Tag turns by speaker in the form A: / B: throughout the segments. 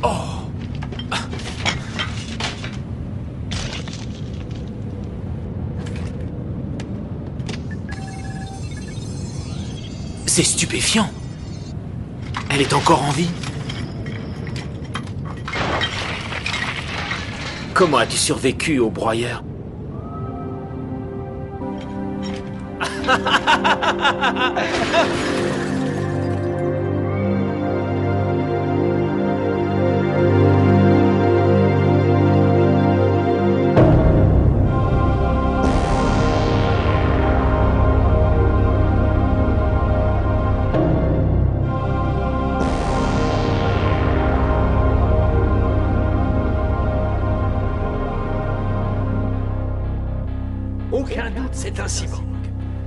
A: Oh. C'est stupéfiant. Elle est encore en vie. Comment as-tu survécu au broyeur?
B: Aucun doute, c'est un cyborg.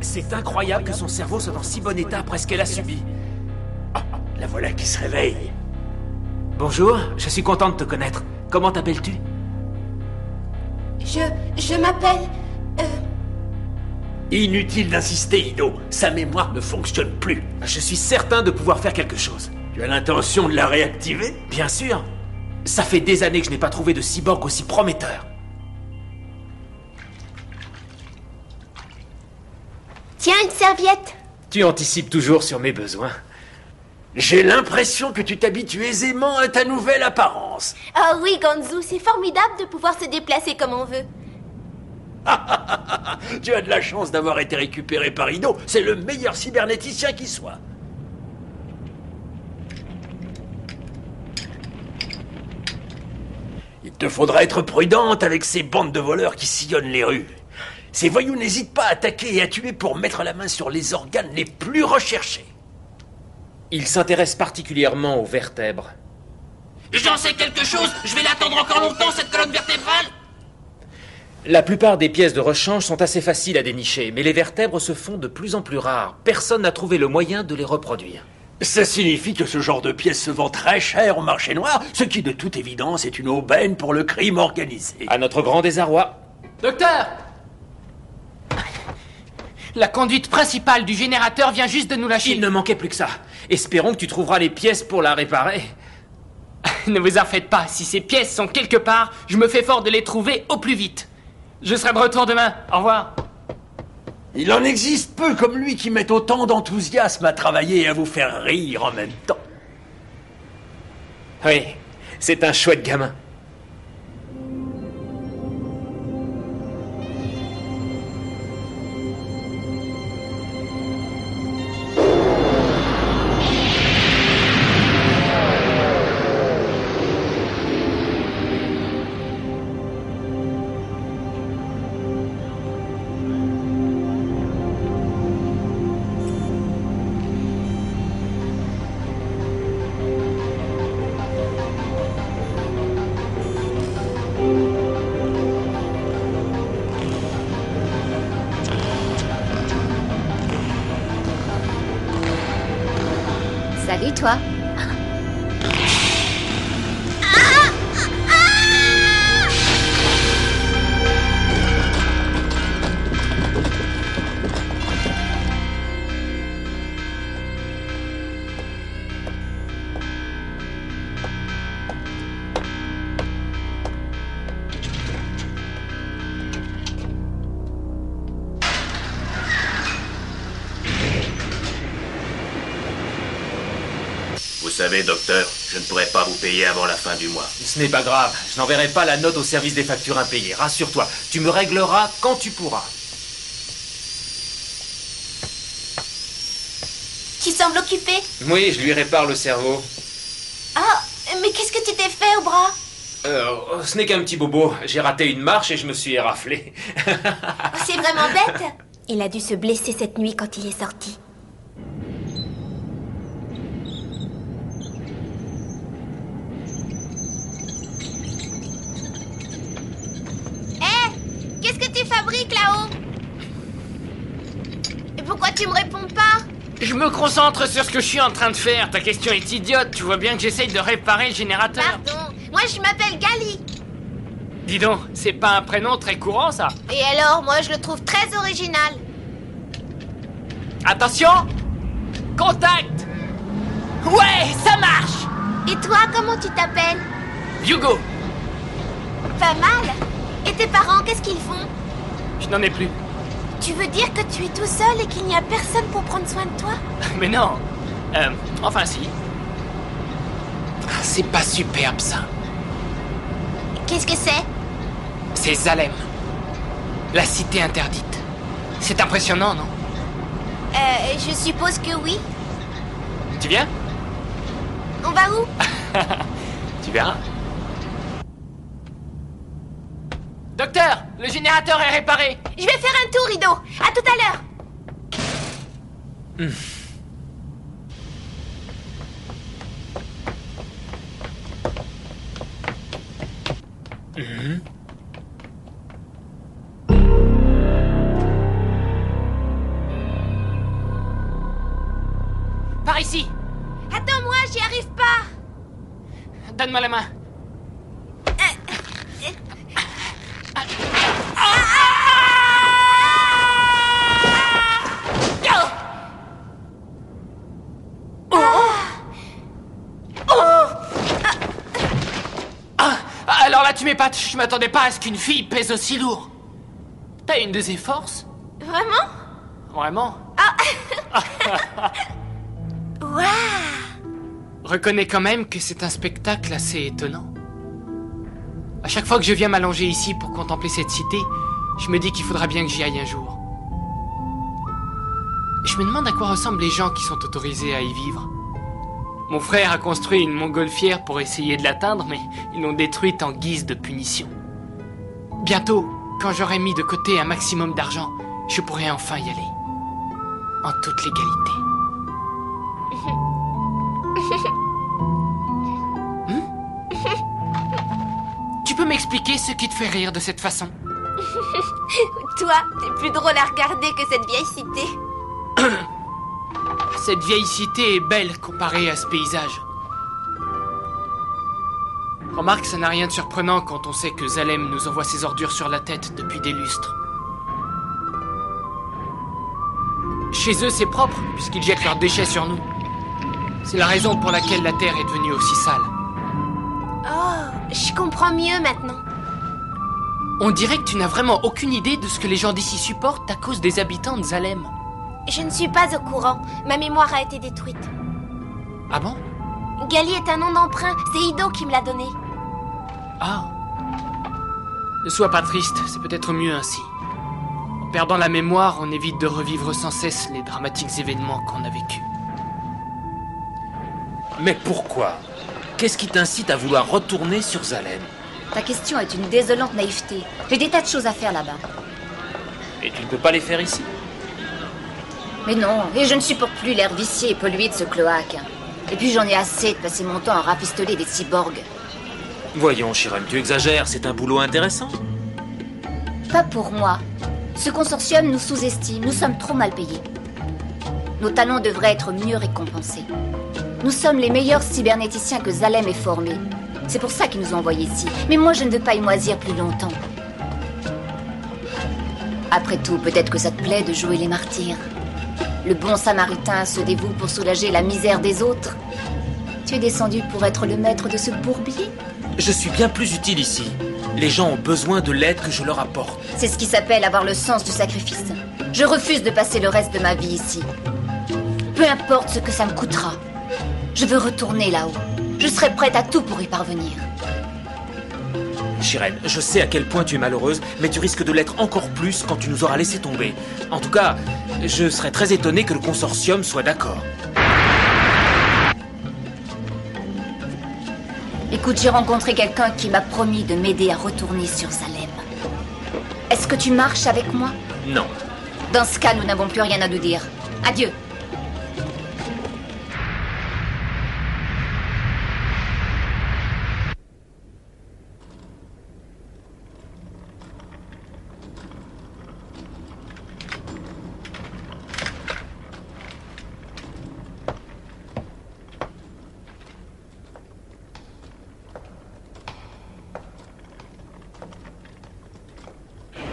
A: C'est incroyable que son cerveau soit dans si bon état après ce qu'elle a subi.
B: La voilà qui se réveille.
A: Bonjour, je suis content de te connaître. Comment t'appelles-tu?
C: Je m'appelle...
B: Inutile d'insister, Ido. Sa mémoire ne fonctionne plus.
A: Je suis certain de pouvoir faire quelque chose.
B: Tu as l'intention de la réactiver?
A: Bien sûr. Ça fait des années que je n'ai pas trouvé de cyborg aussi prometteur.
C: Tiens, une serviette.
A: Tu anticipes toujours sur mes besoins.
B: J'ai l'impression que tu t'habitues aisément à ta nouvelle apparence.
C: Oh oui, Gonzo, c'est formidable de pouvoir se déplacer comme on veut.
B: Tu as de la chance d'avoir été récupéré par Ido. C'est le meilleur cybernéticien qui soit. Il te faudra être prudente avec ces bandes de voleurs qui sillonnent les rues. Ces voyous n'hésitent pas à attaquer et à tuer pour mettre la main sur les organes les plus recherchés.
A: Il s'intéresse particulièrement aux vertèbres.
D: J'en sais quelque chose. Je vais l'attendre encore longtemps, cette colonne vertébrale.
A: La plupart des pièces de rechange sont assez faciles à dénicher, mais les vertèbres se font de plus en plus rares. Personne n'a trouvé le moyen de les reproduire.
B: Ça signifie que ce genre de pièces se vend très cher au marché noir, ce qui de toute évidence est une aubaine pour le crime organisé.
A: À notre grand désarroi.
D: Docteur! La conduite principale du générateur vient juste de nous lâcher.
A: Il ne manquait plus que ça. Espérons que tu trouveras les pièces pour la réparer.
D: Ne vous en faites pas, si ces pièces sont quelque part, je me fais fort de les trouver au plus vite. Je serai de retour demain. Au revoir.
B: Il en existe peu comme lui qui mettent autant d'enthousiasme à travailler et à vous faire rire en même temps.
A: Oui, c'est un chouette gamin.
C: Salut, toi.
E: Vous savez, docteur, je ne pourrai pas vous payer avant la fin du mois.
A: Ce n'est pas grave, je n'enverrai pas la note au service des factures impayées. Rassure-toi, tu me régleras quand tu pourras.
C: Tu sembles occupé.
A: Oui, je lui répare le cerveau.
C: Ah, mais qu'est-ce que tu t'es fait au bras?
A: Ce n'est qu'un petit bobo. J'ai raté une marche et je me suis éraflé.
C: C'est vraiment bête. Il a dû se blesser cette nuit quand il est sorti. Qu'est-ce que tu fabriques là-haut? Et pourquoi tu me réponds pas?
D: Je me concentre sur ce que je suis en train de faire. Ta question est idiote. Tu vois bien que j'essaye de réparer le générateur.
C: Pardon, moi je m'appelle Gali.
D: Dis donc, c'est pas un prénom très courant, ça?
C: Et alors, moi je le trouve très original.
D: Attention! Contact! Ouais, ça marche!
C: Et toi, comment tu t'appelles?
D: Hugo,
C: Pas mal. Et tes parents, qu'est-ce qu'ils font?
D: je n'en ai plus.
C: Tu veux dire que tu es tout seul et qu'il n'y a personne pour prendre soin de toi?
D: Mais non. Enfin si. Ah, c'est pas superbe ça.
C: Qu'est-ce que c'est?
D: C'est Zalem. La cité interdite. C'est impressionnant, non?
C: Je suppose que oui.
D: Tu viens?
C: On va où?
D: Tu verras. Docteur, le générateur est réparé.
C: Je vais faire un tour, Rido. À tout à l'heure.
D: Par ici.
C: Attends-moi, j'y arrive pas.
D: Donne-moi la main. Alors là, tu m'épates. Je m'attendais pas à ce qu'une fille pèse aussi lourd. T'as une de ses forces?
C: Vraiment?
D: Vraiment?
C: Waouh!
D: Reconnais quand même que c'est un spectacle assez étonnant. À chaque fois que je viens m'allonger ici pour contempler cette cité, je me dis qu'il faudra bien que j'y aille un jour. Je me demande à quoi ressemblent les gens qui sont autorisés à y vivre. Mon frère a construit une montgolfière pour essayer de l'atteindre, mais ils l'ont détruite en guise de punition. Bientôt, quand j'aurai mis de côté un maximum d'argent, je pourrai enfin y aller. En toute légalité. Tu peux m'expliquer ce qui te fait rire de cette façon?
C: Toi, t'es plus drôle à regarder que cette vieille cité.
D: Cette vieille cité est belle comparée à ce paysage. Remarque, ça n'a rien de surprenant quand on sait que Zalem nous envoie ses ordures sur la tête depuis des lustres. Chez eux, c'est propre, puisqu'ils jettent leurs déchets sur nous. C'est la raison pour laquelle la Terre est devenue aussi sale.
C: Oh, je comprends mieux maintenant.
D: On dirait que tu n'as vraiment aucune idée de ce que les gens d'ici supportent à cause des habitants de Zalem.
C: Je ne suis pas au courant. Ma mémoire a été détruite.
D: Ah bon?
C: Gali est un nom d'emprunt. C'est Ido qui me l'a donné.
D: Ah. Ne sois pas triste, c'est peut-être mieux ainsi. En perdant la mémoire, on évite de revivre sans cesse les dramatiques événements qu'on a vécus.
A: Mais pourquoi? Qu'est-ce qui t'incite à vouloir retourner sur Zalem?
F: Ta question est une désolante naïveté. J'ai des tas de choses à faire là-bas.
A: Et tu ne peux pas les faire ici?
F: Mais non, et je ne supporte plus l'air vicié et pollué de ce cloaque. Et puis j'en ai assez de passer mon temps à rafistoler des cyborgs.
A: Voyons, Chiron, tu exagères, c'est un boulot intéressant.
F: Pas pour moi. Ce consortium nous sous-estime, nous sommes trop mal payés. Nos talents devraient être mieux récompensés. Nous sommes les meilleurs cybernéticiens que Zalem ait formés. C'est pour ça qu'ils nous ont envoyés ici. Mais moi, je ne veux pas y moisir plus longtemps. Après tout, peut-être que ça te plaît de jouer les martyrs. Le bon samaritain se dévoue pour soulager la misère des autres. Tu es descendu pour être le maître de ce bourbier?
A: Je suis bien plus utile ici. Les gens ont besoin de l'aide que je leur apporte.
F: C'est ce qui s'appelle avoir le sens du sacrifice. Je refuse de passer le reste de ma vie ici. Peu importe ce que ça me coûtera. Je veux retourner là-haut. Je serai prête à tout pour y parvenir.
A: Chiron, je sais à quel point tu es malheureuse, mais tu risques de l'être encore plus quand tu nous auras laissé tomber. En tout cas, je serais très étonné que le consortium soit d'accord.
F: Écoute, j'ai rencontré quelqu'un qui m'a promis de m'aider à retourner sur Zalem. Est-ce que tu marches avec moi?
A: Non.
F: Dans ce cas, nous n'avons plus rien à nous dire. Adieu.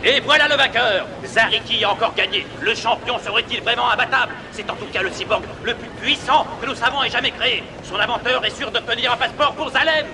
E: Et voilà le vainqueur. Zariki a encore gagné. Le champion serait-il vraiment imbattable? C'est en tout cas le cyborg le plus puissant que nous savons ait jamais créé. Son inventeur est sûr d'obtenir un passeport pour Zalem.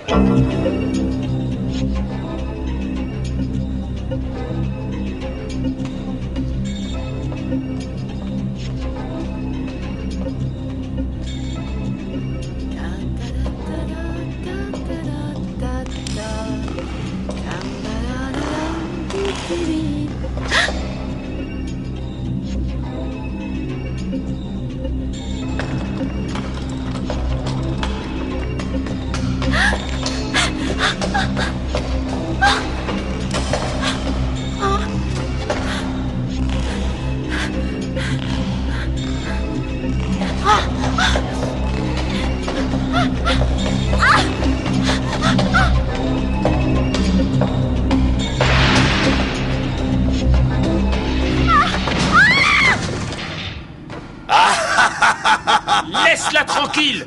A: Laisse-la tranquille!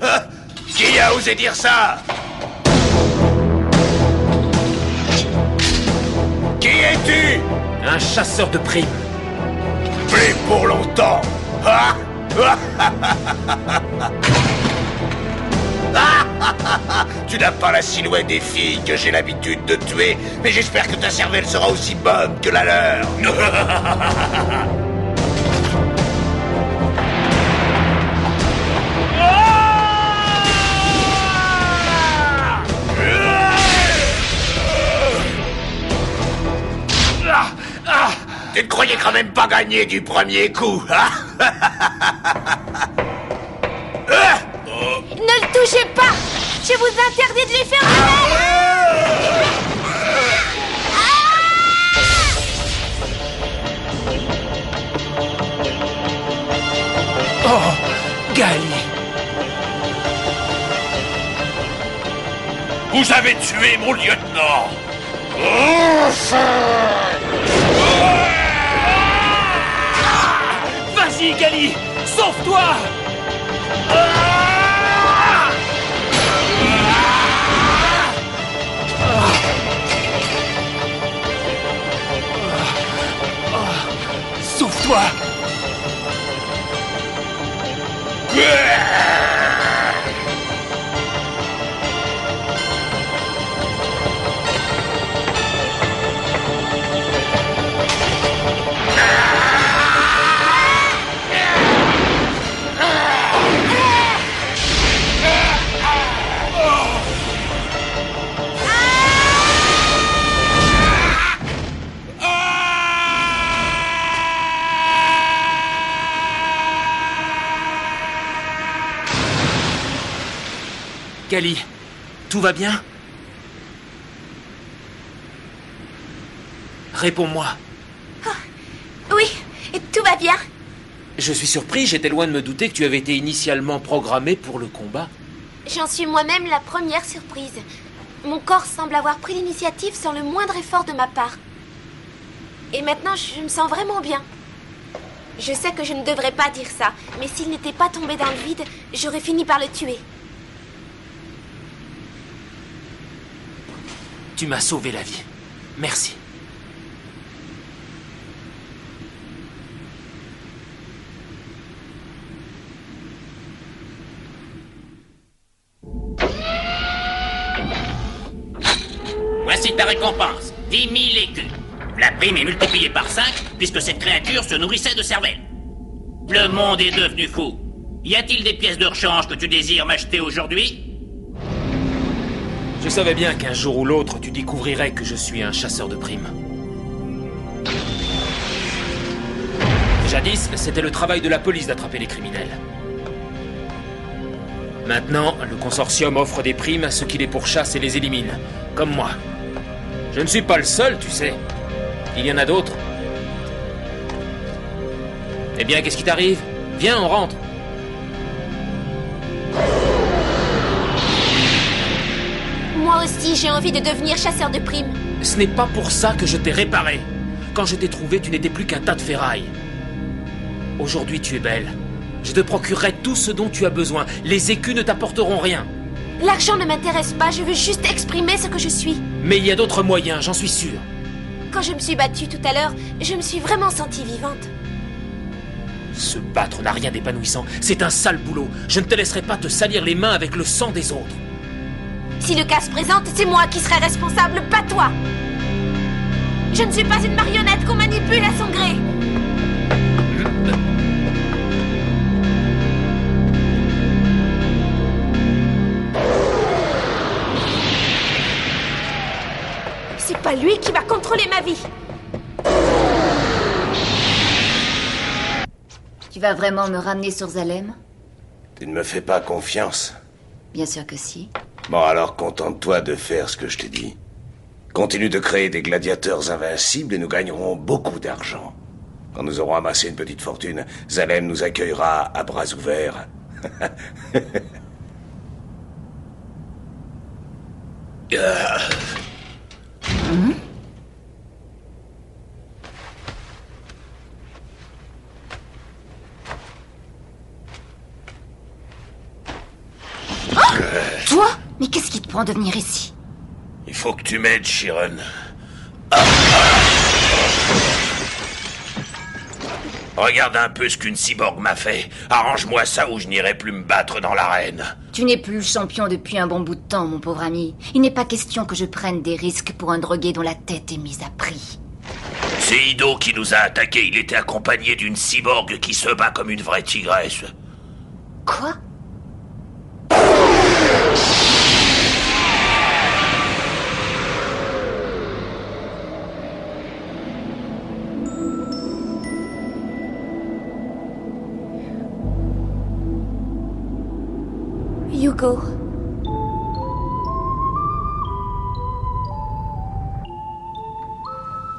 B: Qui a osé dire ça? Qui es-tu?
A: Un chasseur de primes.
B: Plus pour longtemps. Tu n'as pas la silhouette des filles que j'ai l'habitude de tuer, mais j'espère que ta cervelle sera aussi bonne que la leur. Tu ne croyais quand même pas gagner du premier coup, hein?
C: Ne le touchez pas! Je vous interdis de lui faire du mal!
A: Oh, Gali!
B: Vous avez tué mon lieutenant!
A: Vas-y, Gali! Sauve-toi! Sauve-toi! Gali, tout va bien? Réponds-moi.
C: Oui, tout va bien.
A: Je suis surpris, j'étais loin de me douter que tu avais été initialement programmé pour le combat.
C: J'en suis moi-même la première surprise. Mon corps semble avoir pris l'initiative sans le moindre effort de ma part. Et maintenant, je me sens vraiment bien. Je sais que je ne devrais pas dire ça, mais s'il n'était pas tombé dans le vide, j'aurais fini par le tuer.
A: Tu m'as sauvé la vie. Merci.
E: Voici ta récompense. 10 000 écus. La prime est multipliée par 5, puisque cette créature se nourrissait de cervelle. Le monde est devenu fou. Y a-t-il des pièces de rechange que tu désires m'acheter aujourd'hui?
A: Je savais bien qu'un jour ou l'autre, tu découvrirais que je suis un chasseur de primes. Jadis, c'était le travail de la police d'attraper les criminels. Maintenant, le consortium offre des primes à ceux qui les pourchassent et les éliminent, comme moi. Je ne suis pas le seul, tu sais. Il y en a d'autres. Eh bien, qu'est-ce qui t'arrive? Viens, on rentre.
C: Moi aussi, j'ai envie de devenir chasseur de primes.
A: Ce n'est pas pour ça que je t'ai réparé. Quand je t'ai trouvé, tu n'étais plus qu'un tas de ferraille. Aujourd'hui, tu es belle. Je te procurerai tout ce dont tu as besoin. Les écus ne t'apporteront rien.
C: L'argent ne m'intéresse pas, je veux juste exprimer ce que je suis.
A: Mais il y a d'autres moyens, j'en suis sûr.
C: Quand je me suis battue tout à l'heure, je me suis vraiment sentie vivante.
A: Se battre n'a rien d'épanouissant. C'est un sale boulot. Je ne te laisserai pas te salir les mains avec le sang des autres.
C: Si le cas se présente, c'est moi qui serai responsable, pas toi. Je ne suis pas une marionnette qu'on manipule à son gré. C'est pas lui qui va contrôler ma vie.
F: Tu vas vraiment me ramener sur Zalem?
B: Tu ne me fais pas confiance?
F: Bien sûr que si.
B: Bon, alors contente-toi de faire ce que je t'ai dit. Continue de créer des gladiateurs invincibles et nous gagnerons beaucoup d'argent. Quand nous aurons amassé une petite fortune, Zalem nous accueillera à bras ouverts.
F: Toi? Mais qu'est-ce qui te prend de venir ici?
B: Il faut que tu m'aides, Chiron. Regarde un peu ce qu'une cyborg m'a fait. Arrange-moi ça ou je n'irai plus me battre dans l'arène.
F: Tu n'es plus champion depuis un bon bout de temps, mon pauvre ami. Il n'est pas question que je prenne des risques pour un drogué dont la tête est mise à prix.
B: C'est Ido qui nous a attaqués. Il était accompagné d'une cyborg qui se bat comme une vraie tigresse.
F: Quoi?
C: Hugo.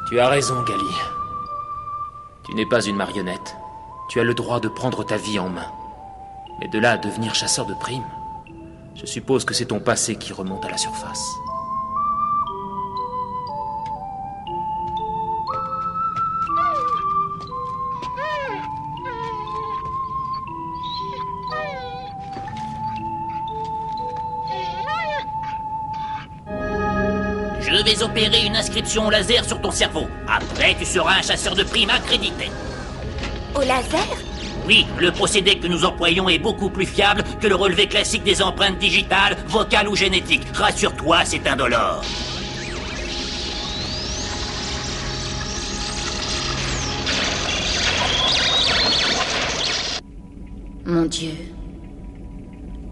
A: Tu as raison, Gali. Tu n'es pas une marionnette. Tu as le droit de prendre ta vie en main. Mais de là à devenir chasseur de primes, je suppose que c'est ton passé qui remonte à la surface.
E: Je vais opérer une inscription laser sur ton cerveau. Après, tu seras un chasseur de primes accrédité.
C: Au laser?
E: Oui, le procédé que nous employons est beaucoup plus fiable que le relevé classique des empreintes digitales, vocales ou génétiques. Rassure-toi, c'est indolore.
F: Mon Dieu.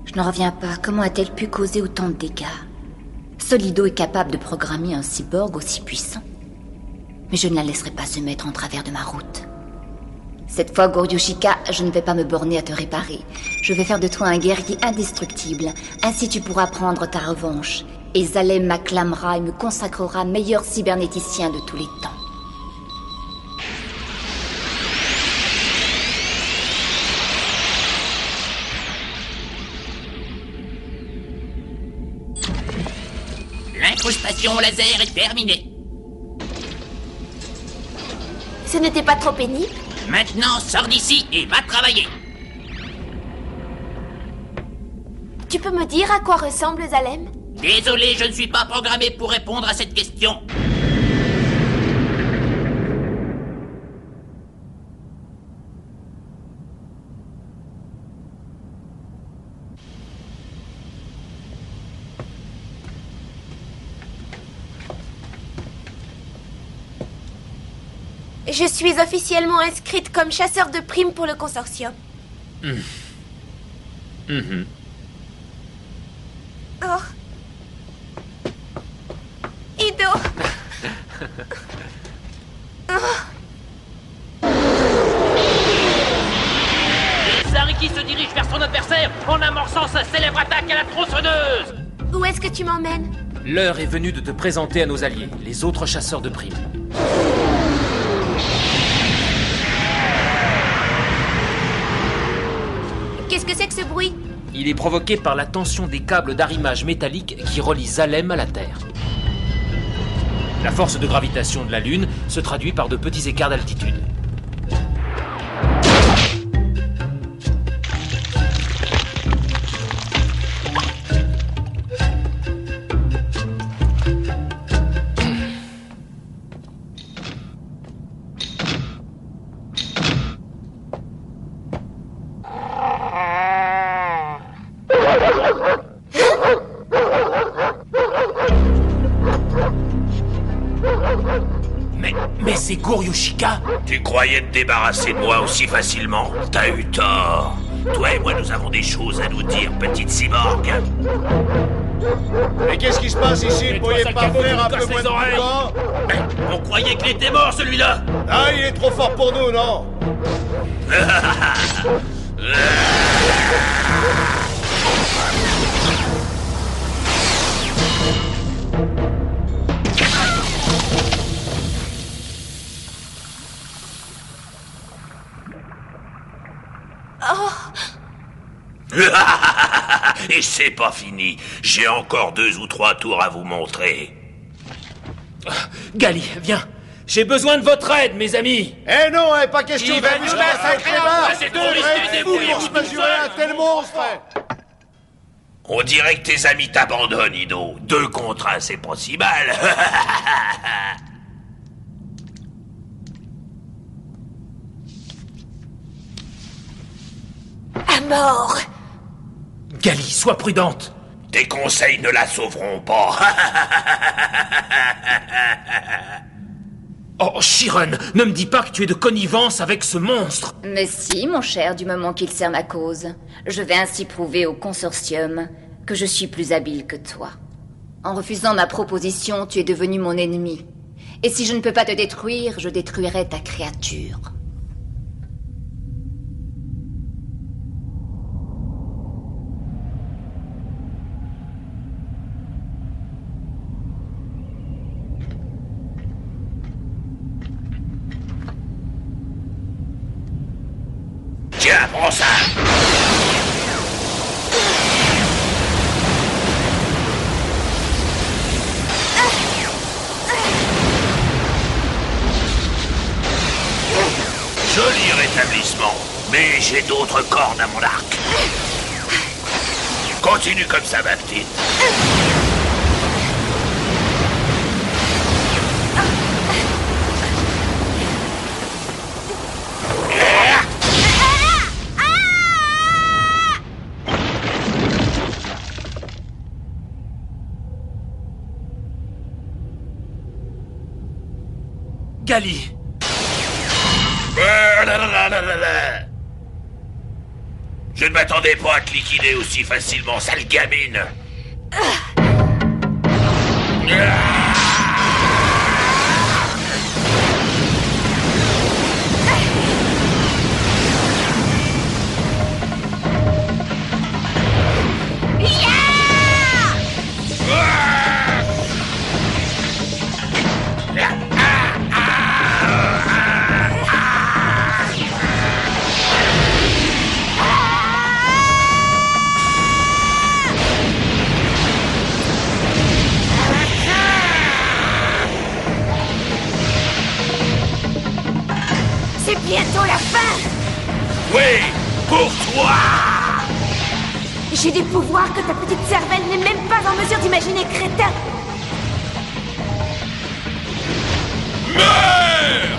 F: Je n'en reviens pas. Comment a-t-elle pu causer autant de dégâts? Solido est capable de programmer un cyborg aussi puissant. Mais je ne la laisserai pas se mettre en travers de ma route. Cette fois, Goryoshika, je ne vais pas me borner à te réparer. Je vais faire de toi un guerrier indestructible. Ainsi tu pourras prendre ta revanche. Et Zalem m'acclamera et me consacrera meilleur cybernéticien de tous les temps.
E: L'incrustation laser est terminée.
C: Ce n'était pas trop pénible?
E: Maintenant, sors d'ici et va travailler.
C: Tu peux me dire à quoi ressemble Zalem?
E: Désolé, je ne suis pas programmé pour répondre à cette question.
C: Je suis officiellement inscrite comme chasseur de primes pour le consortium. Oh. Ido.
E: Zariki se dirige vers son adversaire en amorçant sa célèbre attaque à la tronçonneuse.
C: Où est-ce que tu m'emmènes?
A: L'heure est venue de te présenter à nos alliés, les autres chasseurs de primes.
C: Qu'est-ce que c'est que ce bruit?
A: Il est provoqué par la tension des câbles d'arrimage métallique qui relient Zalem à la Terre. La force de gravitation de la Lune se traduit par de petits écarts d'altitude. Mais c'est Goryoshika.
B: Tu croyais te débarrasser de moi aussi facilement? T'as eu tort. Toi et moi, nous avons des choses à nous dire, petite cyborg.
G: Mais qu'est-ce qui se passe ici? Vous pourriez pas faire un peu moins de boucan?
B: Mais on croyait qu'il était mort, celui-là.
G: Ah, il est trop fort pour nous, non?
B: Et c'est pas fini. J'ai encore 2 ou 3 tours à vous montrer.
A: Gali, viens. J'ai besoin de votre aide, mes amis.
G: Eh non, pas question
A: Il va
G: de
A: nous
G: vous
A: mettre
G: très bas.
A: c'est
G: Vous
A: trop risqué,
G: êtes fou
A: débrouillez-vous
G: pour se
A: tout
G: mesurer
A: seul.
G: à un tel monstre.
B: On dirait que tes amis t'abandonnent, Ido. 2 contre 1, c'est pas si mal.
C: À mort.
A: Gali, sois prudente.
B: Tes conseils ne la sauveront pas.
A: Oh, Chiron, ne me dis pas que tu es de connivence avec ce monstre.
F: Mais si, mon cher, du moment qu'il sert ma cause. Je vais ainsi prouver au consortium que je suis plus habile que toi. En refusant ma proposition, tu es devenu mon ennemi. Et si je ne peux pas te détruire, je détruirai ta créature.
B: Tiens, prends ça. Joli rétablissement, mais j'ai d'autres cordes à mon arc. Continue comme ça, ma petite.
A: Gali.
B: Je ne m'attendais pas à te liquider aussi facilement, sale gamine.
C: C'est bientôt la fin.
B: Oui, pour toi.
C: J'ai des pouvoirs que ta petite cervelle n'est même pas en mesure d'imaginer, crétin.
B: Meurs.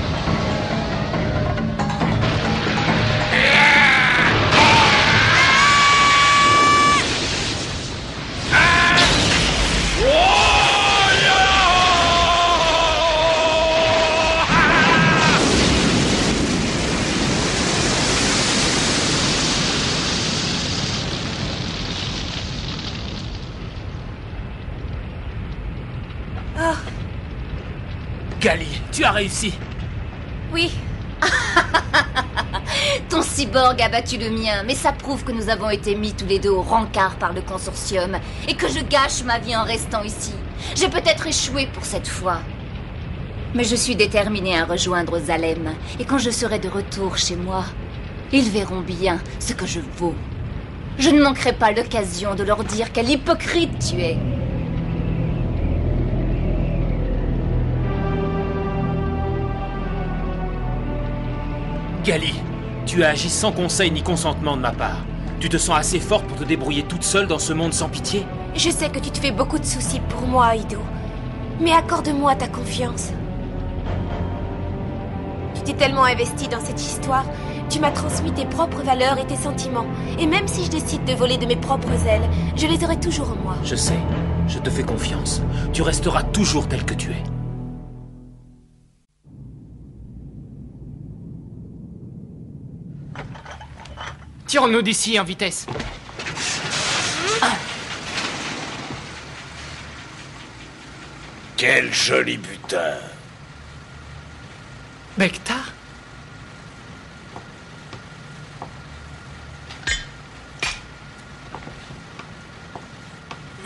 A: Gali, tu as réussi.
C: Oui,
F: Ton cyborg a battu le mien, mais ça prouve que nous avons été mis tous les deux au rencard par le consortium et que je gâche ma vie en restant ici. J'ai peut-être échoué pour cette fois. Mais je suis déterminée à rejoindre Zalem, et quand je serai de retour chez moi, ils verront bien ce que je vaux. Je ne manquerai pas l'occasion de leur dire quel hypocrite tu es.
A: Gali, tu as agi sans conseil ni consentement de ma part. Tu te sens assez forte pour te débrouiller toute seule dans ce monde sans pitié?
C: je sais que tu te fais beaucoup de soucis pour moi, Ido. Mais accorde-moi ta confiance. Tu t'es tellement investi dans cette histoire, tu m'as transmis tes propres valeurs et tes sentiments. Et même si je décide de voler de mes propres ailes, je les aurai toujours en moi.
A: Je sais, je te fais confiance. Tu resteras toujours tel que tu es.
D: Tirons-nous d'ici en vitesse.
B: Quel joli butin.
D: Bektar?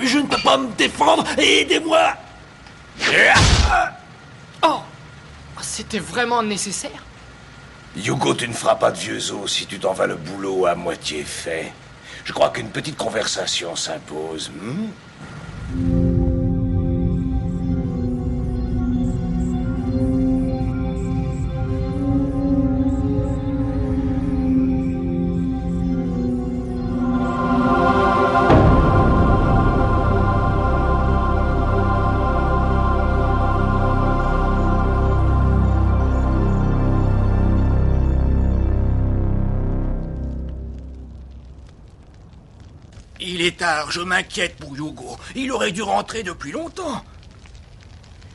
B: Je ne peux pas me défendre, aidez-moi.
D: Oh! C'était vraiment nécessaire?
B: Hugo, tu ne feras pas de vieux os si tu t'en vas le boulot à moitié fait. Je crois qu'une petite conversation s'impose.
H: Il est tard, je m'inquiète pour Hugo. Il aurait dû rentrer depuis longtemps.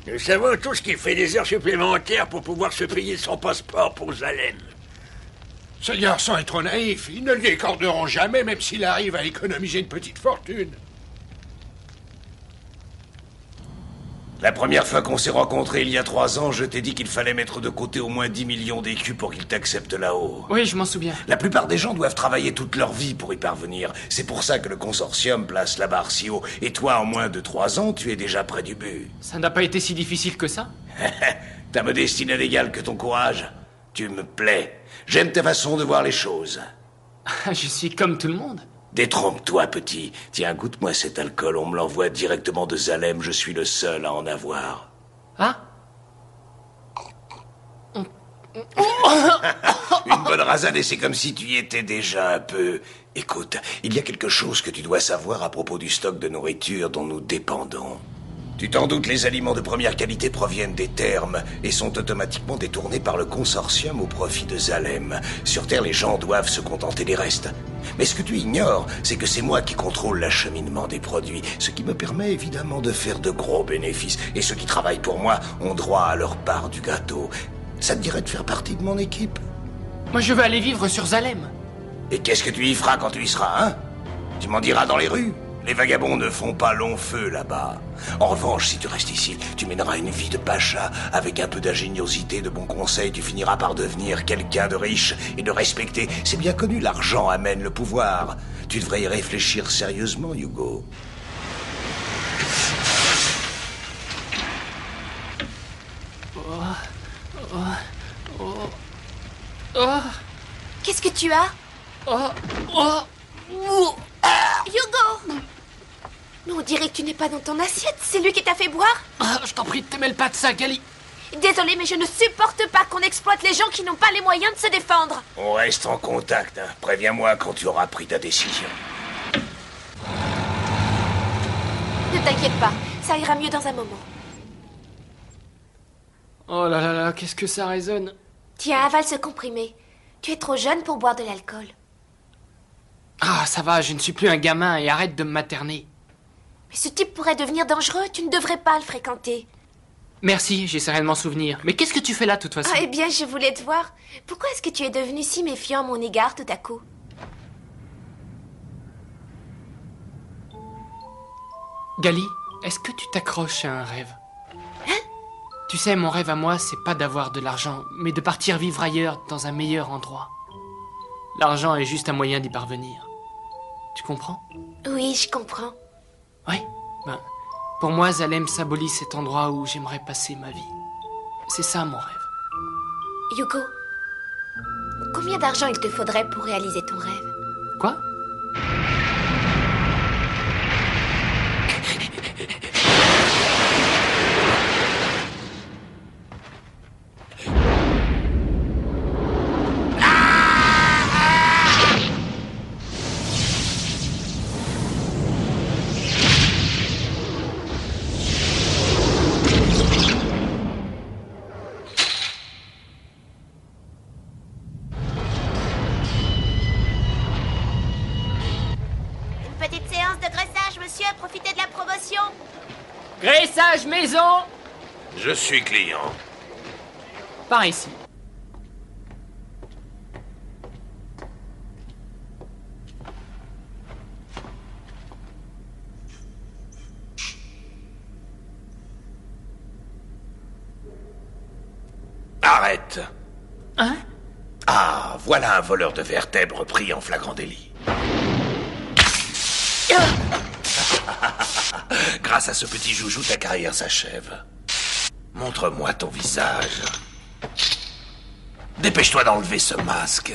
I: Nous savons tous qu'il fait des heures supplémentaires pour pouvoir se payer son passeport pour Zalem.
G: Ce garçon est trop naïf. Ils ne lui accorderont jamais, même s'il arrive à économiser une petite fortune.
B: La première fois qu'on s'est rencontrés il y a 3 ans, je t'ai dit qu'il fallait mettre de côté au moins 10 millions d'écus pour qu'il t'accepte là-haut.
D: Oui, je m'en souviens.
B: La plupart des gens doivent travailler toute leur vie pour y parvenir. C'est pour ça que le consortium place la barre si haut. Et toi, en moins de 3 ans, tu es déjà près du but.
D: Ça n'a pas été si difficile que ça?
B: Ta modestie n'a d'égal que ton courage. Tu me plais. J'aime ta façon de voir les choses.
D: Je suis comme tout le monde.
B: Détrompe-toi, petit. Tiens, goûte-moi cet alcool. On me l'envoie directement de Zalem. Je suis le seul à en avoir.
D: Ah?
B: Une bonne rasade et c'est comme si tu y étais déjà un peu. Écoute, il y a quelque chose que tu dois savoir à propos du stock de nourriture dont nous dépendons. Tu t'en doutes, les aliments de première qualité proviennent des thermes et sont automatiquement détournés par le consortium au profit de Zalem. Sur Terre, les gens doivent se contenter des restes. Mais ce que tu ignores, c'est que c'est moi qui contrôle l'acheminement des produits, ce qui me permet évidemment de faire de gros bénéfices. Et ceux qui travaillent pour moi ont droit à leur part du gâteau. Ça te dirait de faire partie de mon équipe?
D: Moi, je veux aller vivre sur Zalem.
B: Et qu'est-ce que tu y feras quand tu y seras, hein? Tu m'en diras dans les rues? Les vagabonds ne font pas long feu là-bas. En revanche, si tu restes ici, tu mèneras une vie de pacha. Avec un peu d'ingéniosité, de bons conseils, tu finiras par devenir quelqu'un de riche et de respecté. C'est bien connu, l'argent amène le pouvoir. Tu devrais y réfléchir sérieusement, Hugo.
C: Qu'est-ce que tu as? Hugo! Mais on dirait que tu n'es pas dans ton assiette. C'est lui qui t'a fait boire?
D: Je t'en prie, te mêle pas de ça, Gali.
C: Désolée, mais je ne supporte pas qu'on exploite les gens qui n'ont pas les moyens de se défendre.
B: On reste en contact, hein. Préviens-moi quand tu auras pris ta décision.
C: Ne t'inquiète pas, ça ira mieux dans un moment.
D: Oh là là là, qu'est-ce que ça résonne.
C: Tiens, avale ce comprimé. Tu es trop jeune pour boire de l'alcool.
D: Ah, ça va, je ne suis plus un gamin et arrête de me materner.
C: Mais ce type pourrait devenir dangereux, tu ne devrais pas le fréquenter.
D: Merci, j'essaierai de m'en souvenir. Mais qu'est-ce que tu fais là, de toute façon?
C: Ah, eh bien, je voulais te voir. Pourquoi est-ce que tu es devenu si méfiant à mon égard tout à coup?
D: Gali, est-ce que tu t'accroches à un rêve?
C: Hein?
D: Tu sais, mon rêve à moi, c'est pas d'avoir de l'argent, mais de partir vivre ailleurs, dans un meilleur endroit. L'argent est juste un moyen d'y parvenir. Tu comprends?
C: Oui, je comprends.
D: Oui, ben, pour moi, Zalem symbolise cet endroit où j'aimerais passer ma vie. C'est ça, mon rêve.
C: Hugo, combien d'argent il te faudrait pour réaliser ton rêve?
D: Quoi?
C: Petite séance de graissage, monsieur, profitez de la promotion.
D: Graissage maison!
B: Je suis client.
D: Par ici.
B: Arrête.
D: Hein?
B: Ah, voilà un voleur de vertèbres pris en flagrant délit. Grâce à ce petit joujou, ta carrière s'achève. Montre-moi ton visage. Dépêche-toi d'enlever ce masque.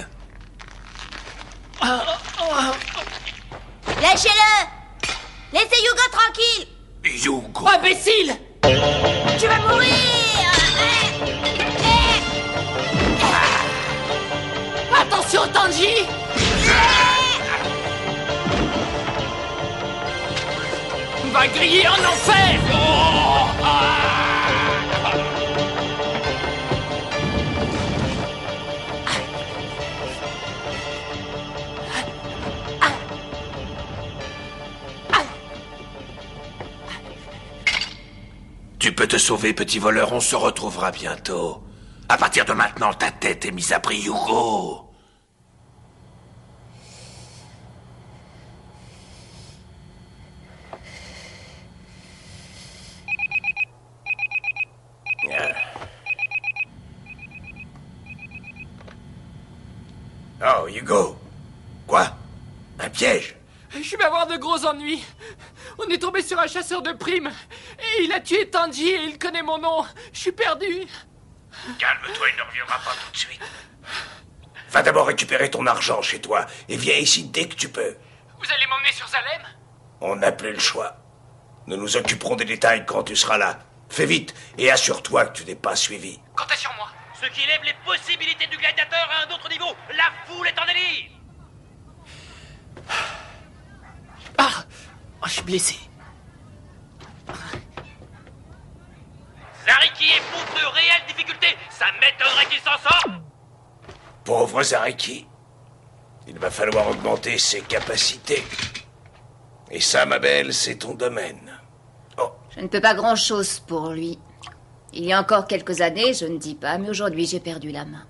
C: Lâchez-le! Laissez Hugo tranquille!
B: Hugo.
D: Imbécile!
C: Tu vas mourir!
D: Attention, Tanji! On va griller en enfer!
B: Tu peux te sauver, petit voleur, on se retrouvera bientôt. À partir de maintenant, ta tête est mise à prix, Hugo. Oh, Hugo. Quoi? Un piège?
D: Je vais avoir de gros ennuis. On est tombé sur un chasseur de primes. Et il a tué Tanji et il connaît mon nom. Je suis perdu.
B: Calme-toi, il ne reviendra pas tout de suite. Va d'abord récupérer ton argent chez toi et viens ici dès que tu peux.
D: Vous allez m'emmener sur Salem?
B: On n'a plus le choix. Nous nous occuperons des détails quand tu seras là. Fais vite et assure-toi que tu n'es pas suivi.
D: Comptez sur moi.
E: Ce qui lève les possibilités du gladiateur à un autre niveau. La foule est en délire.
D: Ah! Oh, je suis blessé.
E: Zariki éprouve de réelles difficultés. Ça m'étonnerait qu'il s'en sorte.
B: Pauvre Zariki. Il va falloir augmenter ses capacités. Et ça, ma belle, c'est ton domaine. Oh,
F: Je ne peux pas grand-chose pour lui. Il y a encore quelques années, je ne dis pas, mais aujourd'hui j'ai perdu la main.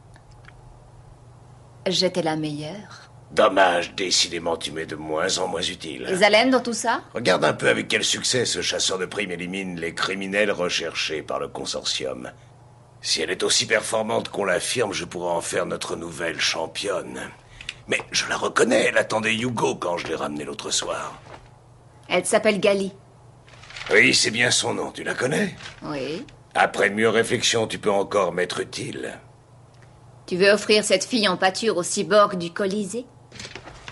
F: J'étais la meilleure.
B: dommage, décidément tu m'es de moins en moins utile.
F: Les Allen dans tout ça?
B: Regarde un peu avec quel succès ce chasseur de primes élimine les criminels recherchés par le consortium. Si elle est aussi performante qu'on l'affirme, je pourrais en faire notre nouvelle championne. Mais je la reconnais, elle attendait Hugo quand je l'ai ramenée l'autre soir.
F: Elle s'appelle Gali.
B: Oui, c'est bien son nom, tu la connais?
F: Oui.
B: Après une mûre réflexion, tu peux encore m'être utile.
F: Tu veux offrir cette fille en pâture au cyborg du Colisée?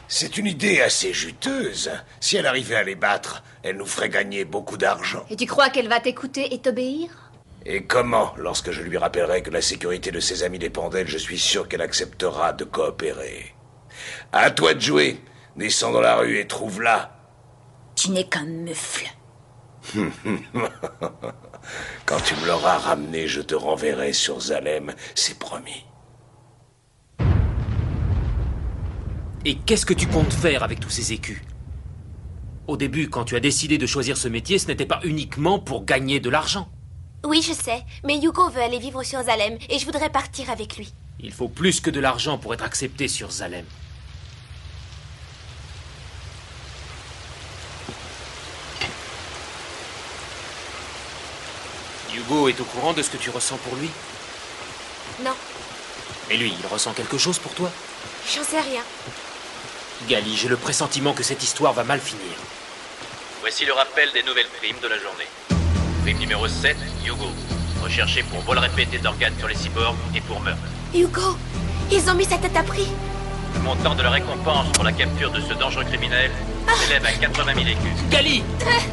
B: C'est une idée assez juteuse. Si elle arrivait à les battre, elle nous ferait gagner beaucoup d'argent.
F: Et tu crois qu'elle va t'écouter et t'obéir?
B: Et comment, lorsque je lui rappellerai que la sécurité de ses amis dépend d'elle, je suis sûr qu'elle acceptera de coopérer. À toi de jouer. Descends dans la rue et trouve-la.
F: Tu n'es qu'un mufle.
B: Quand tu me l'auras ramené, je te renverrai sur Zalem, c'est promis.
A: Et qu'est-ce que tu comptes faire avec tous ces écus? Au début, quand tu as décidé de choisir ce métier, ce n'était pas uniquement pour gagner de l'argent.
C: Oui, je sais, mais Hugo veut aller vivre sur Zalem et je voudrais partir avec lui.
A: Il faut plus que de l'argent pour être accepté sur Zalem. Hugo est au courant de ce que tu ressens pour lui?
C: Non,
A: Et lui, il ressent quelque chose pour toi?
C: j'en sais rien.
A: Gali, j'ai le pressentiment que cette histoire va mal finir.
J: Voici le rappel des nouvelles primes de la journée. Prime numéro 7, Hugo. Recherché pour vol répété d'organes sur les cyborgs et pour meurtre.
C: Hugo, ils ont mis sa tête à prix.
J: Le montant de la récompense pour la capture de ce dangereux criminel s'élève à 80 000 écus.
A: Gali!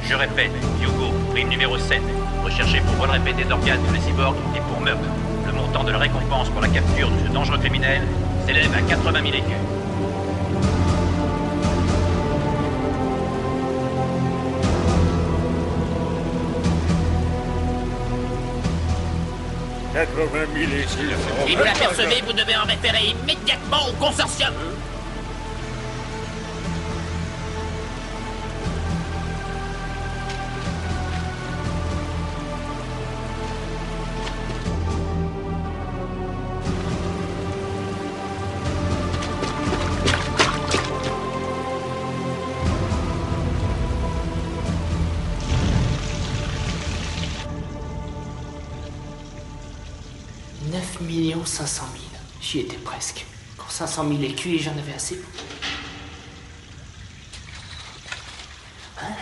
J: Je répète, Hugo, prime numéro 7. Recherché pour vol répété d'organes sur les cyborgs et pour meurtre. Le montant de la récompense pour la capture de ce dangereux criminel s'élève à 80 000 écus.
E: Si vous l'apercevez, vous devez en référer immédiatement au consortium.
D: 9 500 000. J'y étais presque. Encore 500 000 écus et j'en avais assez. Hein?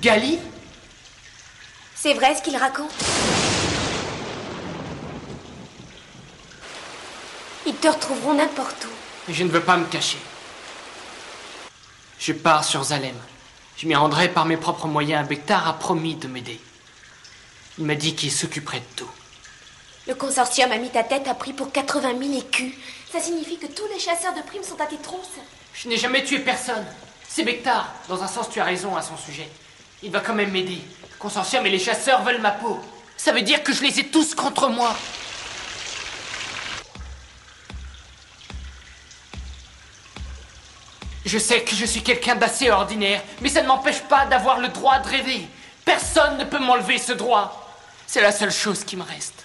D: Gali?
C: C'est vrai ce qu'il raconte? Ils te retrouveront n'importe où.
D: Je ne veux pas me cacher. Je pars sur Zalem. Je m'y rendrai par mes propres moyens. Bektar a promis de m'aider. Il m'a dit qu'il s'occuperait de tout.
C: Le consortium a mis ta tête à prix pour 80 000 écus. Ça signifie que tous les chasseurs de primes sont à tes trousses.
D: Je n'ai jamais tué personne. C'est Bektar. Dans un sens, tu as raison à son sujet. Il va quand même m'aider. Le consortium et les chasseurs veulent ma peau. Ça veut dire que je les ai tous contre moi. Je sais que je suis quelqu'un d'assez ordinaire, mais ça ne m'empêche pas d'avoir le droit de rêver. Personne ne peut m'enlever ce droit. C'est la seule chose qui me reste.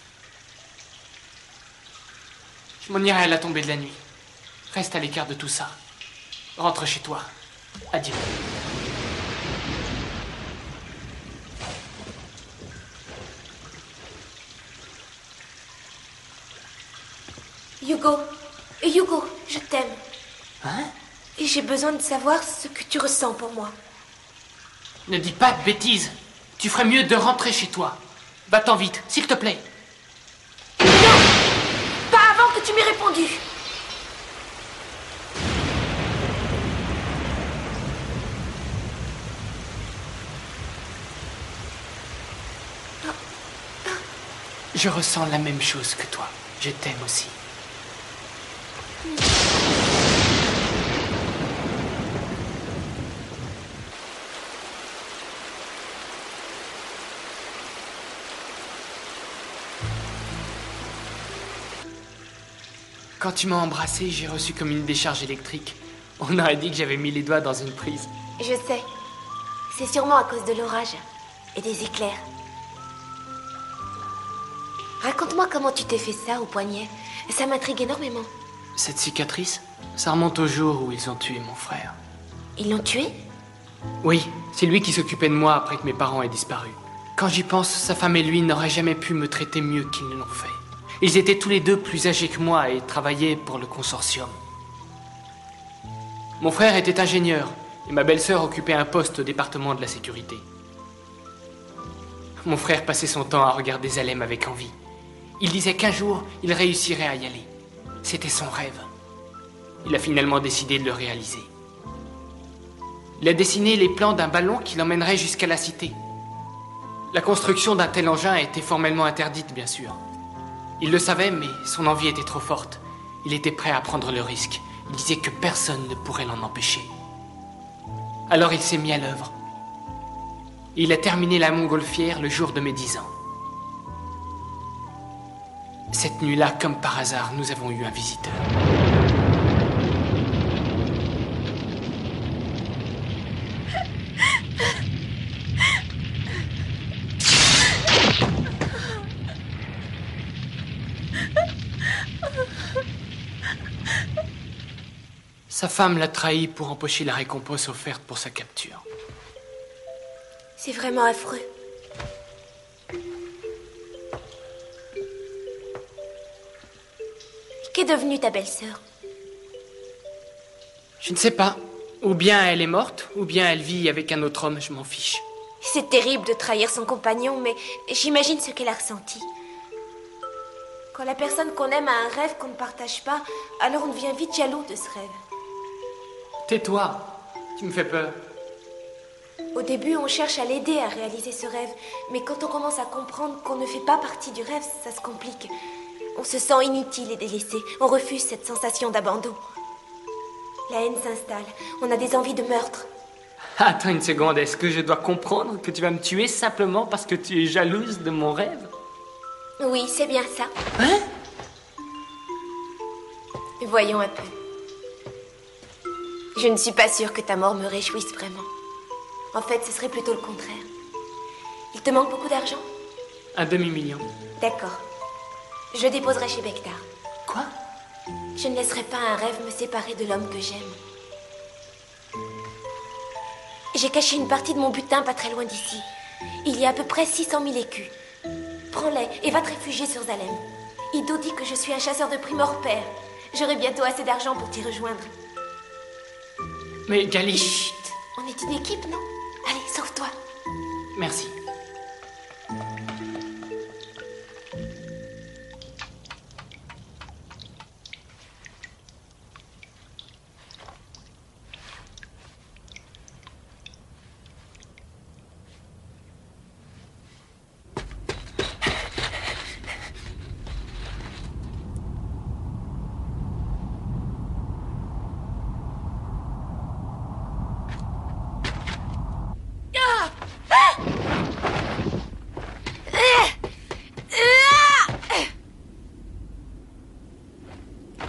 D: Je m'en irai à la tombée de la nuit. Reste à l'écart de tout ça. Rentre chez toi. Adieu.
C: Hugo, je t'aime.
D: Hein?
C: Et j'ai besoin de savoir ce que tu ressens pour moi.
D: Ne dis pas de bêtises. Tu ferais mieux de rentrer chez toi. Va-t'en vite, s'il te plaît.
C: Non! Pas avant que tu m'aies répondu.
D: Je ressens la même chose que toi. Je t'aime aussi. Quand tu m'as embrassé, j'ai reçu comme une décharge électrique. On aurait dit que j'avais mis les doigts dans une prise.
C: Je sais. C'est sûrement à cause de l'orage et des éclairs. Raconte-moi comment tu t'es fait ça au poignet. Ça m'intrigue énormément.
D: Cette cicatrice, ça remonte au jour où ils ont tué mon frère.
C: Ils l'ont tué?
D: Oui, c'est lui qui s'occupait de moi après que mes parents aient disparu. Quand j'y pense, sa femme et lui n'auraient jamais pu me traiter mieux qu'ils ne l'ont fait. Ils étaient tous les deux plus âgés que moi et travaillaient pour le consortium. Mon frère était ingénieur et ma belle-sœur occupait un poste au département de la sécurité. Mon frère passait son temps à regarder Zalem avec envie. Il disait qu'un jour, il réussirait à y aller. C'était son rêve. Il a finalement décidé de le réaliser. Il a dessiné les plans d'un ballon qui l'emmènerait jusqu'à la cité. La construction d'un tel engin était formellement interdite, bien sûr. Il le savait, mais son envie était trop forte. Il était prêt à prendre le risque. Il disait que personne ne pourrait l'en empêcher. Alors il s'est mis à l'œuvre. Il a terminé la montgolfière le jour de mes 10 ans. Cette nuit-là, comme par hasard, nous avons eu un visiteur. Sa femme l'a trahi pour empocher la récompense offerte pour sa capture.
C: C'est vraiment affreux. Qu'est devenue ta belle-sœur?
D: Je ne sais pas. Ou bien elle est morte, ou bien elle vit avec un autre homme, je m'en fiche.
C: C'est terrible de trahir son compagnon, mais j'imagine ce qu'elle a ressenti. Quand la personne qu'on aime a un rêve qu'on ne partage pas, alors on devient vite jaloux de ce rêve.
D: Tais-toi, tu me fais peur.
C: Au début, on cherche à l'aider à réaliser ce rêve, mais quand on commence à comprendre qu'on ne fait pas partie du rêve, ça se complique. On se sent inutile et délaissé. On refuse cette sensation d'abandon. La haine s'installe. On a des envies de meurtre.
D: Attends une seconde, est-ce que je dois comprendre que tu vas me tuer simplement parce que tu es jalouse de mon rêve?
C: Oui, c'est bien ça.
D: Hein?
C: Voyons un peu. Je ne suis pas sûre que ta mort me réjouisse vraiment. En fait, ce serait plutôt le contraire. Il te manque beaucoup d'argent?
D: Un demi-million.
C: D'accord. Je déposerai chez Bektar.
D: Quoi?
C: Je ne laisserai pas un rêve me séparer de l'homme que j'aime. J'ai caché une partie de mon butin pas très loin d'ici. Il y a à peu près 600 000 écus. Prends-les et va te réfugier sur Zalem. Ido dit que je suis un chasseur de primes hors pair. J'aurai bientôt assez d'argent pour t'y rejoindre.
D: Mais Gali...
C: Chut! On est une équipe, non? Allez, sauve-toi.
D: Merci.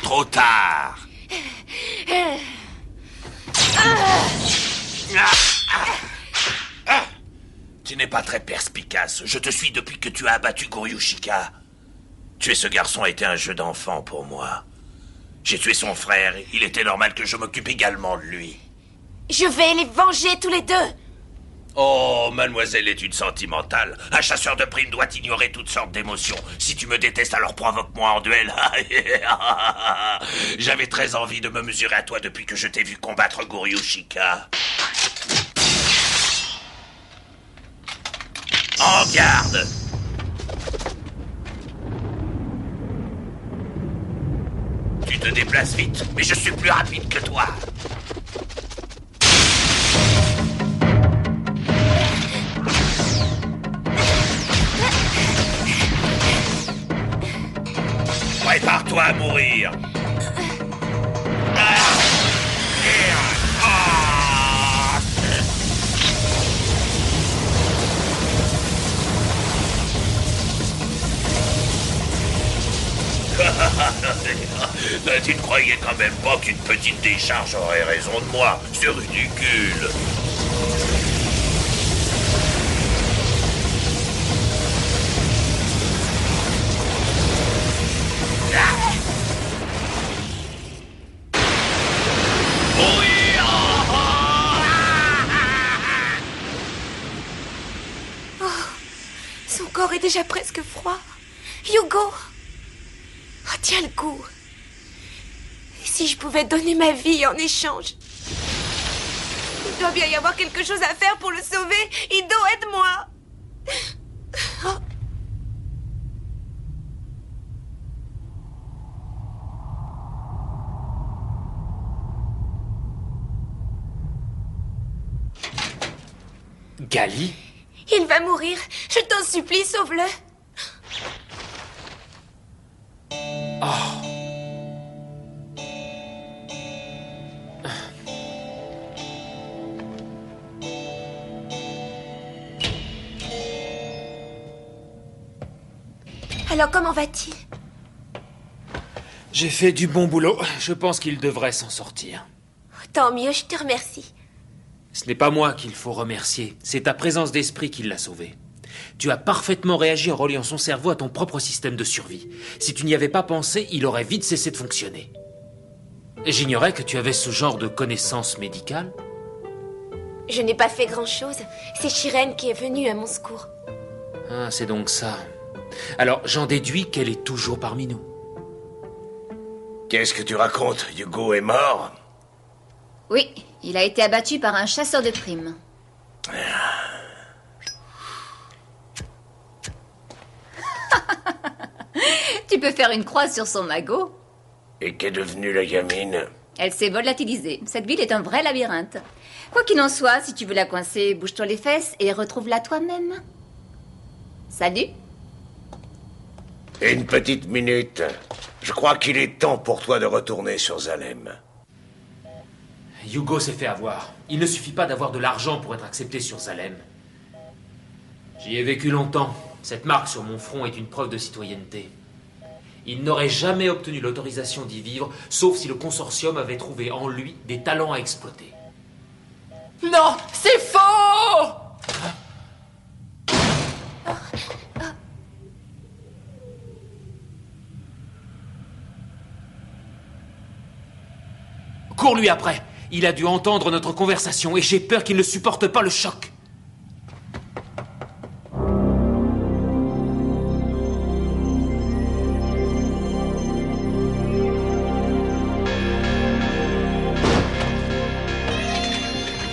B: Trop tard. Tu n'es pas très perspicace. Je te suis depuis que tu as abattu Goryushika. Tuer ce garçon a été un jeu d'enfant pour moi. J'ai tué son frère. Il était normal que je m'occupe également de lui.
C: Je vais les venger tous les deux.
B: Oh, mademoiselle est une sentimentale. Un chasseur de primes doit ignorer toutes sortes d'émotions. Si tu me détestes, alors provoque-moi en duel. J'avais très envie de me mesurer à toi depuis que je t'ai vu combattre Goryushika. En garde! Tu te déplaces vite, mais je suis plus rapide que toi. Prépare-toi à mourir. Tu ne croyais quand même pas qu'une petite décharge aurait raison de moi? C'est ridicule.
C: Son corps est déjà presque froid. Hugo! Oh, tiens le coup. Et si je pouvais donner ma vie en échange? Il doit bien y avoir quelque chose à faire pour le sauver. Ido, aide-moi. Oh.
A: Gali?
C: Il va mourir. Je t'en supplie, sauve-le.
A: Oh.
C: Alors, comment va-t-il?
A: J'ai fait du bon boulot. Je pense qu'il devrait s'en sortir.
C: Tant mieux, je te remercie.
A: Ce n'est pas moi qu'il faut remercier. C'est ta présence d'esprit qui l'a sauvé. Tu as parfaitement réagi en reliant son cerveau à ton propre système de survie. Si tu n'y avais pas pensé, il aurait vite cessé de fonctionner. J'ignorais que tu avais ce genre de connaissances médicales.
C: Je n'ai pas fait grand-chose. C'est Shiren qui est venue à mon secours.
A: Ah, c'est donc ça. Alors, j'en déduis qu'elle est toujours parmi nous.
B: Qu'est-ce que tu racontes? Hugo est mort?
F: Oui, il a été abattu par un chasseur de primes. Tu peux faire une croix sur son magot.
B: Et qu'est devenue la gamine?
F: Elle s'est volatilisée. Cette ville est un vrai labyrinthe. Quoi qu'il en soit, si tu veux la coincer, bouge-toi les fesses et retrouve-la toi-même. Salut.
B: Une petite minute. Je crois qu'il est temps pour toi de retourner sur Zalem.
A: Hugo s'est fait avoir. Il ne suffit pas d'avoir de l'argent pour être accepté sur Zalem. J'y ai vécu longtemps. Cette marque sur mon front est une preuve de citoyenneté. Il n'aurait jamais obtenu l'autorisation d'y vivre, sauf si le consortium avait trouvé en lui des talents à exploiter.
D: Non, c'est faux!
A: Cours-lui après. Il a dû entendre notre conversation et j'ai peur qu'il ne supporte pas le choc.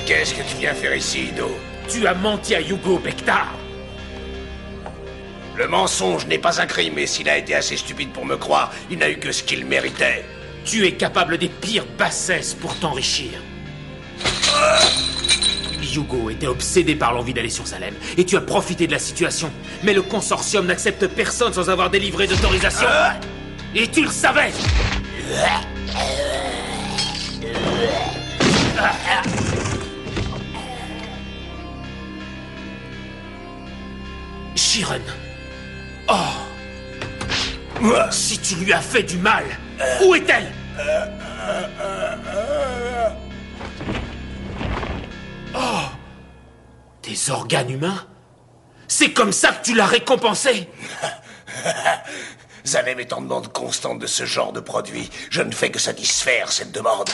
B: Qu'est-ce que tu viens faire ici, Ido?
A: Tu as menti à Hugo, Bektar.
B: Le mensonge n'est pas un crime, et s'il a été assez stupide pour me croire, il n'a eu que ce qu'il méritait.
A: Tu es capable des pires bassesses pour t'enrichir. Hugo était obsédé par l'envie d'aller sur Salem, et tu as profité de la situation. Mais le consortium n'accepte personne sans avoir délivré d'autorisation. Et tu le savais! Chiron. Oh! Si tu lui as fait du mal, où est-elle? Oh! Tes organes humains? C'est comme ça que tu l'as récompensé?
B: Zalem est en demande constante de ce genre de produit. Je ne fais que satisfaire cette demande.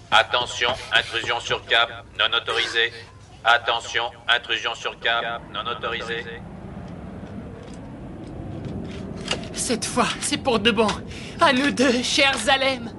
J: Attention, intrusion sur cap, non autorisée. Attention, intrusion sur cap, non autorisée.
D: Cette fois, c'est pour de bon. À nous deux, cher Zalem.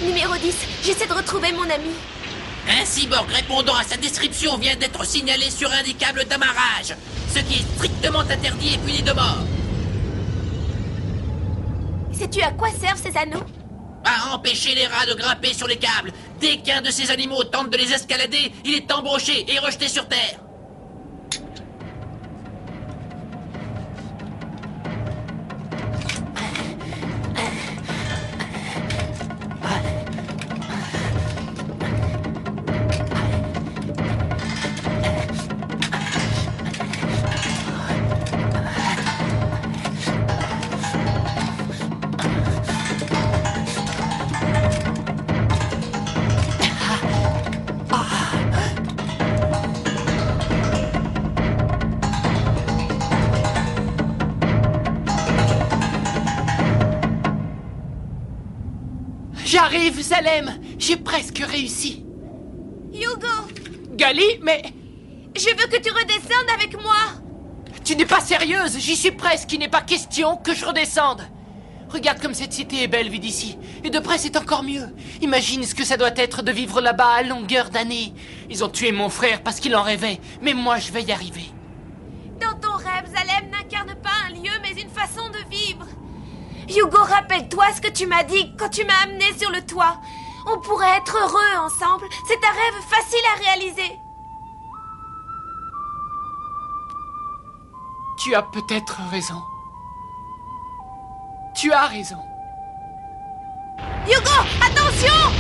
C: Numéro 10, j'essaie de retrouver mon ami.
E: Un cyborg répondant à sa description vient d'être signalé sur un des câbles d'amarrage, ce qui est strictement interdit et puni de mort.
C: Sais-tu à quoi servent ces anneaux?
E: À empêcher les rats de grimper sur les câbles. Dès qu'un de ces animaux tente de les escalader, il est embroché et rejeté sur terre.
D: J'arrive, Zalem. J'ai presque réussi.
C: Hugo!
D: Gali, mais...
C: Je veux que tu redescendes avec moi!
D: Tu n'es pas sérieuse, j'y suis presque, il n'est pas question que je redescende. Regarde comme cette cité est belle vue d'ici. Et de près, c'est encore mieux. Imagine ce que ça doit être de vivre là-bas à longueur d'années. Ils ont tué mon frère parce qu'il en rêvait, mais moi, je vais y arriver.
C: Dans ton rêve, Zalem n'incarne pas un lieu, mais une façon de vivre. Hugo, rappelle-toi ce que tu m'as dit quand tu m'as amené sur le toit. On pourrait être heureux ensemble. C'est un rêve facile à réaliser.
D: Tu as peut-être raison. Tu as raison.
C: Hugo, attention!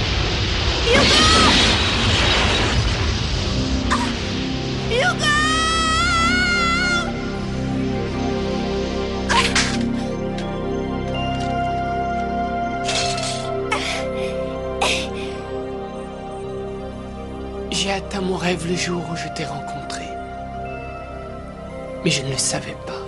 C: Hugo! Hugo!
D: J'ai atteint mon rêve le jour où je t'ai rencontré. Mais je ne le savais pas.